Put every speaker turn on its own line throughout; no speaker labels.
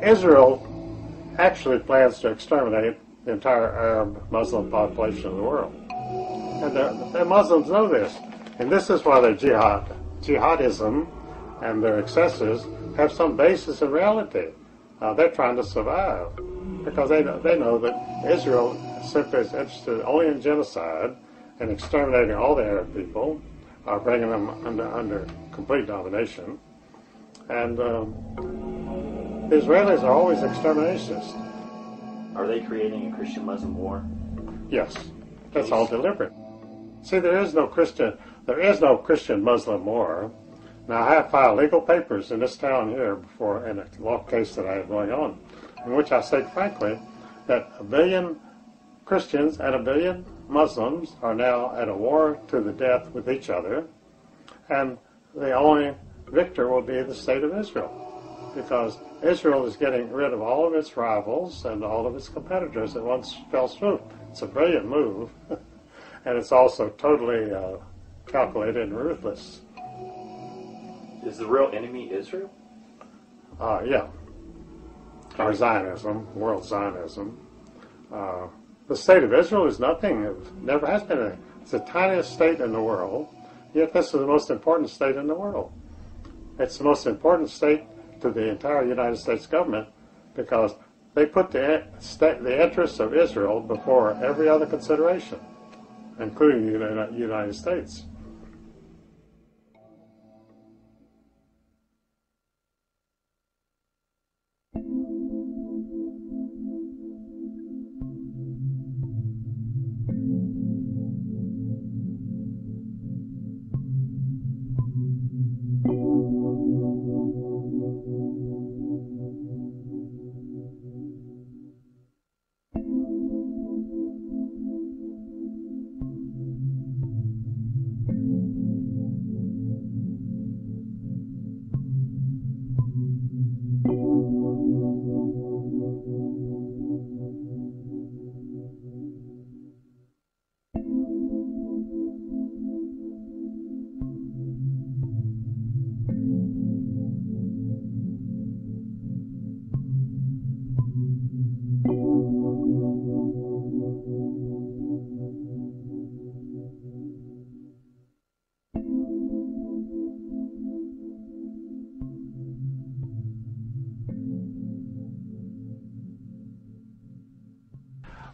Israel actually plans to exterminate the entire Arab Muslim population of the world. And the Muslims know this. And this is why their jihadism and their excesses have some basis in reality. They're trying to survive because they know that Israel simply is interested only in genocide and exterminating all the Arab people, bringing them under complete domination. And the Israelis are always exterminationists.
Are they creating a Christian-Muslim war?
Yes, that's all deliberate. See, there is no Christian-Muslim war. Now, I have filed legal papers in this town here before in a law case that I have going on, in which I state frankly that 1 billion Christians and 1 billion Muslims are now at a war to the death with each other, and the only victor will be the state of Israel, because Israel is getting rid of all of its rivals and all of its competitors at one fell swoop. It's a brilliant move, and it's also totally calculated and ruthless.
Is the real enemy Israel?
Yeah. Or Zionism, world Zionism. The state of Israel is nothing. It never has been anything. It's the tiniest state in the world, yet this is the most important state in the world. It's the most important state to the entire United States government because they put the interests of Israel before every other consideration, including the United States.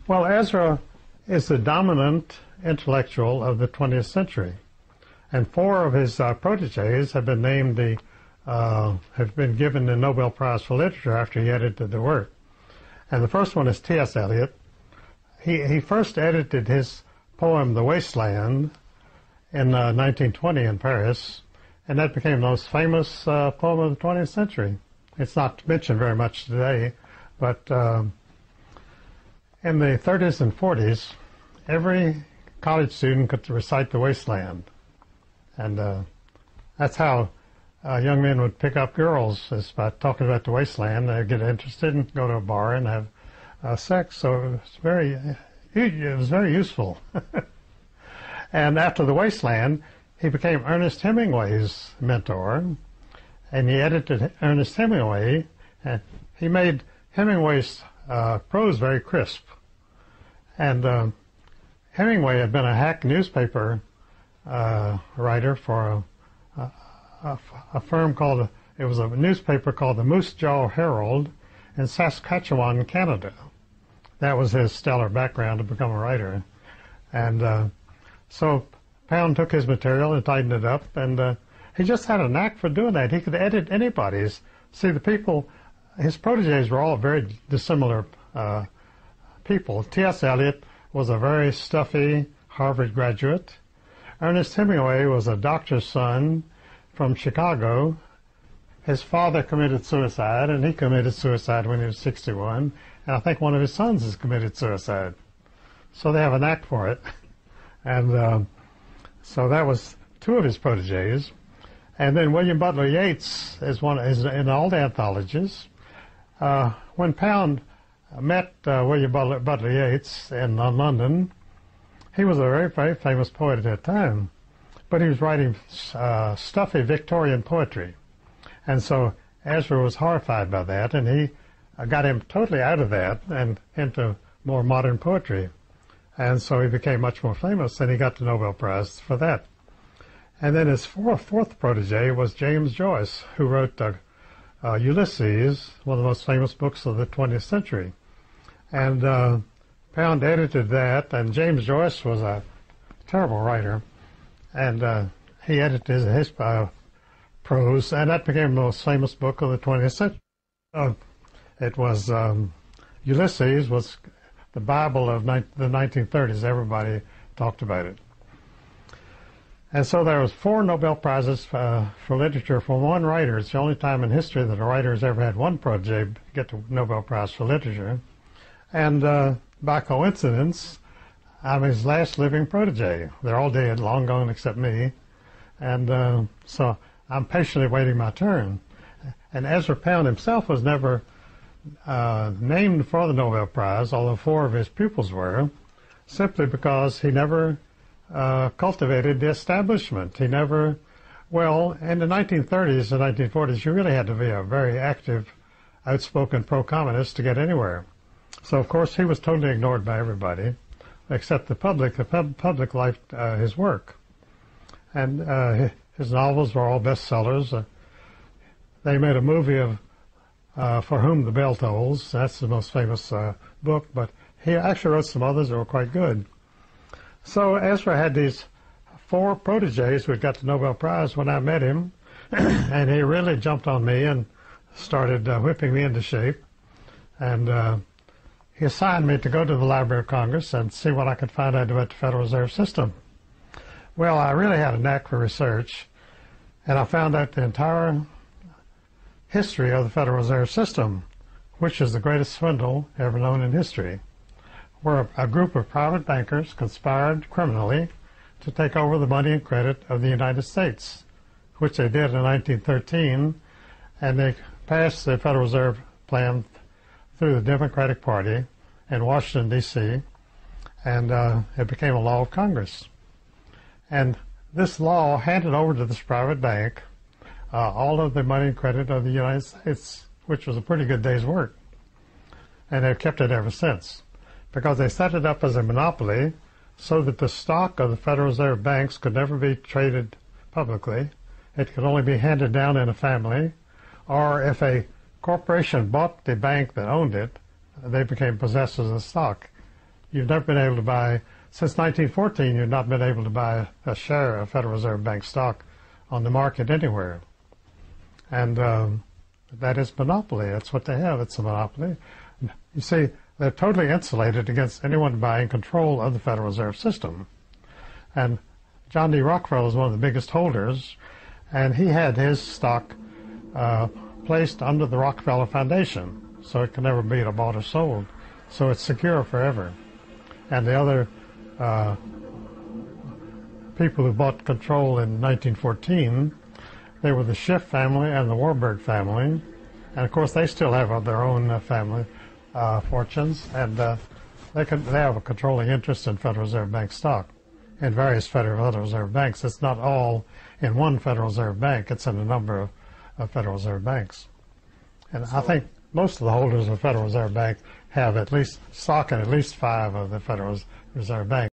Well, Ezra is the dominant intellectual of the 20th century, and 4 of his proteges have been named have been given the Nobel Prize for Literature after he edited the work. And the first one is T.S. Eliot. He first edited his poem *The Wasteland* in 1920 in Paris, and that became the most famous poem of the 20th century. It's not mentioned very much today, but in the 30s and 40s, every college student could recite *The Wasteland*. And that's how young men would pick up girls, is by talking about the wasteland. They'd get interested and go to a bar and have sex. So it was very useful. And after *The Wasteland*, he became Ernest Hemingway's mentor, and he edited Ernest Hemingway, and he made Hemingway's prose very crisp. And Hemingway had been a hack newspaper writer for a firm called, it was a newspaper called the Moose Jaw Herald in Saskatchewan, Canada. That was his stellar background to become a writer. And so Pound took his material and tightened it up, and he just had a knack for doing that. He could edit anybody's. See, the people, his proteges were all very dissimilar people. T.S. Eliot was a very stuffy Harvard graduate. Ernest Hemingway was a doctor's son from Chicago. His father committed suicide, and he committed suicide when he was 61. And I think one of his sons has committed suicide. So they have a knack for it. And so that was 2 of his proteges. And then William Butler Yeats is in all the anthologies. When Pound met William Butler Yeats in London, he was a very, very famous poet at that time. But he was writing stuffy Victorian poetry. And so Ezra was horrified by that, and he got him totally out of that and into more modern poetry. And so he became much more famous, and he got the Nobel Prize for that. And then his fourth protege was James Joyce, who wrote Ulysses, one of the most famous books of the 20th century. And Pound edited that, and James Joyce was a terrible writer, and he edited his prose, and that became the most famous book of the 20th century. It was Ulysses was the Bible of the 1930s. Everybody talked about it. And so there was 4 Nobel Prizes for literature from one writer. It's the only time in history that a writer has ever had one protege get the Nobel Prize for literature. And by coincidence, I'm his last living protege. They're all dead, long gone except me. And so I'm patiently waiting my turn. And Ezra Pound himself was never named for the Nobel Prize, although 4 of his pupils were, simply because he never cultivated the establishment. He never, well, in the 1930s and 1940s, you really had to be a very active, outspoken pro-communist to get anywhere. So, of course, he was totally ignored by everybody, except the public. The public liked his work. And his novels were all bestsellers. They made a movie of For Whom the Bell Tolls. That's the most famous book, but he actually wrote some others that were quite good. So Ezra had these 4 proteges who had got the Nobel Prize when I met him, and he really jumped on me and started whipping me into shape. And he assigned me to go to the Library of Congress and see what I could find out about the Federal Reserve System. Well, I really had a knack for research, and I found out the entire history of the Federal Reserve System, which is the greatest swindle ever known in history, where a group of private bankers conspired criminally to take over the money and credit of the United States, which they did in 1913, and they passed the Federal Reserve Plan through the Democratic Party in Washington, D.C., and it became a law of Congress. And this law handed over to this private bank all of the money and credit of the United States, which was a pretty good day's work. And they've kept it ever since, because they set it up as a monopoly so that the stock of the Federal Reserve banks could never be traded publicly. It could only be handed down in a family, or if a corporation bought the bank that owned it, they became possessors of the stock. You've never been able to buy, since 1914, you've not been able to buy a share of Federal Reserve Bank stock on the market anywhere. And that is monopoly. That's what they have. It's a monopoly. You see, they're totally insulated against anyone buying control of the Federal Reserve System. And John D. Rockefeller was one of the biggest holders, and he had his stock placed under the Rockefeller Foundation, so it can never be bought or sold. So it's secure forever. And the other people who bought control in 1914, they were the Schiff family and the Warburg family. And of course, they still have their own family fortunes, and they have a controlling interest in Federal Reserve Bank stock in various Federal Reserve banks. It's not all in one Federal Reserve Bank. It's in a number of Federal Reserve banks. And I think most of the holders of the Federal Reserve Bank have at least stock in at least 5 of the Federal Reserve banks.